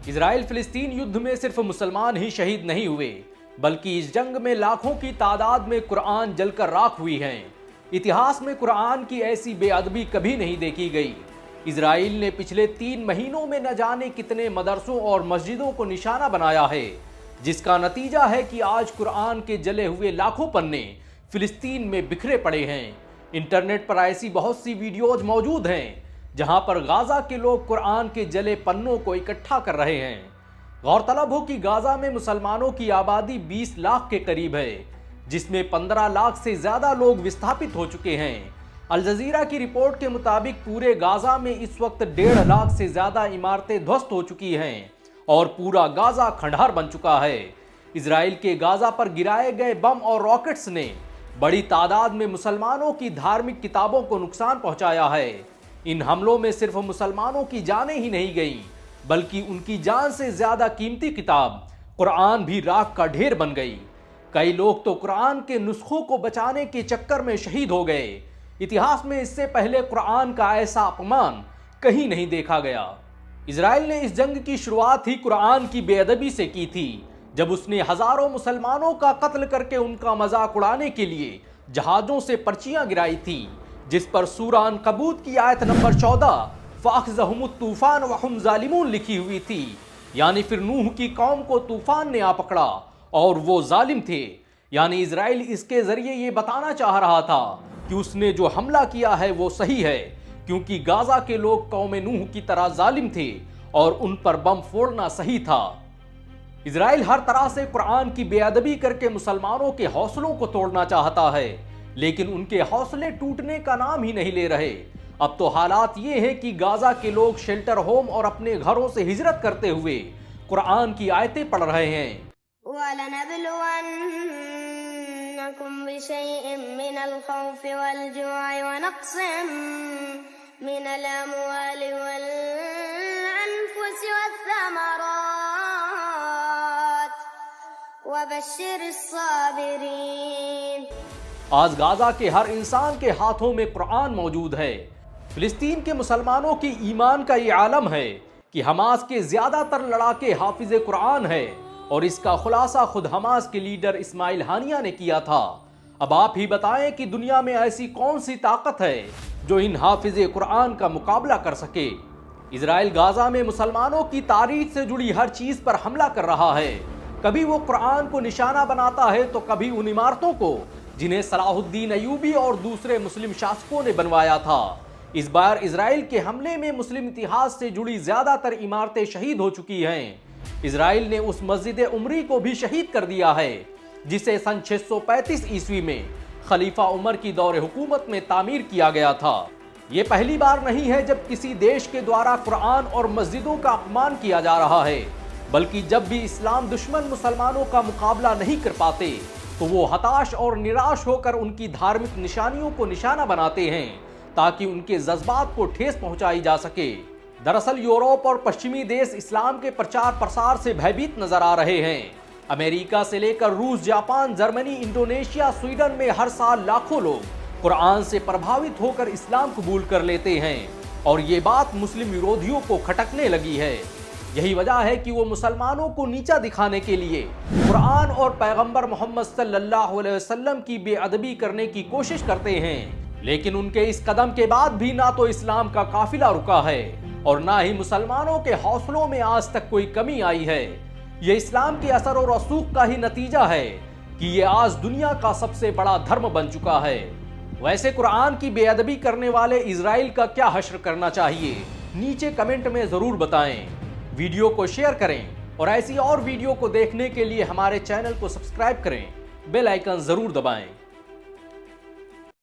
اسرائیل فلسطین یدھ میں صرف مسلمان ہی شہید نہیں ہوئے بلکہ اس جنگ میں لاکھوں کی تعداد میں قرآن جل کر راکھ ہوئی ہیں۔ اتہاس میں قرآن کی ایسی بے ادبی کبھی نہیں دیکھی گئی۔ اسرائیل نے پچھلے 3 مہینوں میں نہ جانے کتنے مدرسوں اور مسجدوں کو نشانہ بنایا ہے، جس کا نتیجہ ہے کہ آج قرآن کے جلے ہوئے لاکھوں پنے فلسطین میں بکھرے پڑے ہیں۔ انٹرنیٹ پر ایسی بہت سی ویڈیوز موجود ہیں جہاں پر غازہ کے لوگ قرآن کے جلے پنوں کو اکٹھا کر رہے ہیں۔ غورطلب ہو کہ غازہ میں مسلمانوں کی آبادی 20 لاکھ کے قریب ہے، جس میں 15 لاکھ سے زیادہ لوگ وستھاپت ہو چکے ہیں۔ الجزیرہ کی رپورٹ کے مطابق پورے غازہ میں اس وقت 1.5 لاکھ سے زیادہ عمارتیں دھوست ہو چکی ہیں اور پورا غازہ کھنڈہر بن چکا ہے۔ اسرائیل کے غازہ پر گرائے گئے بم اور راکٹس نے بڑی تعداد میں مسلمانوں کی دھارمک کتابوں کو نقصان پہنچایا ہے۔ ان حملوں میں صرف مسلمانوں کی جانیں ہی نہیں گئیں بلکہ ان کی جان سے زیادہ قیمتی کتاب قرآن بھی راکھ کا ڈھیر بن گئی۔ کئی لوگ تو قرآن کے نسخوں کو بچانے کے چکر میں شہید ہو گئے۔ اتہاس میں اس سے پہلے قرآن کا ایسا اپمان کہیں نہیں دیکھا گیا۔ اسرائیل نے اس جنگ کی شروعات ہی قرآن کی بے ادبی سے کی تھی، جب اس نے ہزاروں مسلمانوں کا قتل کر کے ان کا مذاق اڑانے کے لیے جہازوں سے پرچیاں گرائی تھی، جس پر سورہ عنکبوت کی آیت نمبر 14 فَأَخْذَهُمُ الطُّوفَانُ وَهُمْ ظَالِمُونَ لکھی ہوئی تھی، یعنی پھر نوح کی قوم کو طوفان نے آ پکڑا اور وہ ظالم تھے۔ یعنی اسرائیل اس کے ذریعے یہ بتانا چاہ رہا تھا کہ اس نے جو حملہ کیا ہے وہ صحیح ہے، کیونکہ غازہ کے لوگ قوم نوح کی طرح ظالم تھے اور ان پر بم پھوڑنا صحیح تھا۔ اسرائیل ہر طرح سے قرآن کی بے ادبی کر کے مسلمانوں کے حوصلوں کو توڑنا چاہتا ہے، لیکن ان کے حوصلے ٹوٹنے کا نام ہی نہیں لے رہے۔ اب تو حالات یہ ہے کہ غازہ کے لوگ شیلٹر ہوم اور اپنے گھروں سے ہجرت کرتے ہوئے قرآن کی آیتیں پڑھ رہے ہیں۔ وَلَنَبْلُوَنَّكُمْ بِشَيْءٍ مِّنَ الْخَوْفِ وَالْجُوعِ وَنَقْصٍ مِّنَ الْأَمْوَالِ وَالْأَنفُسِ وَالثَّمَرَاتِ وَبَشِّرِ الصَّابِرِينَ۔ آج غازہ کے ہر انسان کے ہاتھوں میں قرآن موجود ہے۔ فلسطین کے مسلمانوں کی ایمان کا یہ عالم ہے کہ حماس کے زیادہ تر لڑاکے حافظ قرآن ہے، اور اس کا خلاصہ خود حماس کے لیڈر اسماعیل ہانیہ نے کیا تھا۔ اب آپ ہی بتائیں کہ دنیا میں ایسی کون سی طاقت ہے جو ان حافظ قرآن کا مقابلہ کر سکے۔ اسرائیل غازہ میں مسلمانوں کی تاریخ سے جڑی ہر چیز پر حملہ کر رہا ہے۔ کبھی وہ قرآن کو نشانہ بناتا ہے تو کبھی ان عمارتوں کو جنہیں صلاح الدین ایوبی اور دوسرے مسلم شاسکوں نے بنوایا تھا۔ اس بار اسرائیل کے حملے میں مسلم اتحاد سے جڑی زیادہ تر عمارتیں شہید ہو چکی ہیں۔ اسرائیل نے اس مسجد عمری کو بھی شہید کر دیا ہے جسے سن 635 عیسوی میں خلیفہ عمر کی دور حکومت میں تعمیر کیا گیا تھا۔ یہ پہلی بار نہیں ہے جب کسی دیش کے دوارا قرآن اور مسجدوں کا اپمان کیا جا رہا ہے، بلکہ جب بھی اسلام دشمن مسلمانوں کا مقابلہ نہیں کر پاتے تو وہ ہتاش اور نراش ہو کر ان کی دھارمک نشانیوں کو نشانہ بناتے ہیں تاکہ ان کے جذبات کو ٹھیس پہنچائی جا سکے۔ دراصل یورپ اور پشچمی دیش اسلام کے پرچار پرسار سے بھیبھیت نظر آ رہے ہیں۔ امریکہ سے لے کر روس، جاپان، جرمنی، انڈونیشیا، سویڈن میں ہر سال لاکھوں لوگ قرآن سے پربھاوت ہو کر اسلام قبول کر لیتے ہیں، اور یہ بات مسلم ویرودھیوں کو کھٹکنے لگی ہے۔ یہی وجہ ہے کہ وہ مسلمانوں کو نیچا دکھانے کے لیے قرآن اور پیغمبر محمد صلی اللہ علیہ وسلم کی بے ادبی کرنے کی کوشش کرتے ہیں، لیکن ان کے اس قدم کے بعد بھی نہ تو اسلام کا قافلہ رکا ہے اور نہ ہی مسلمانوں کے حوصلوں میں آج تک کوئی کمی آئی ہے۔ یہ اسلام کے اثر و رسوخ کا ہی نتیجہ ہے کہ یہ آج دنیا کا سب سے بڑا دھرم بن چکا ہے۔ ویسے قرآن کی بے ادبی کرنے والے اسرائیل کا کیا حشر کرنا چاہیے؟ نیچے کمنٹ میں ضرور بتائیں۔ ویڈیو کو شیئر کریں اور ایسی اور ویڈیو کو دیکھنے کے لیے ہمارے چینل کو سبسکرائب کریں، بیل آئیکن ضرور دبائیں۔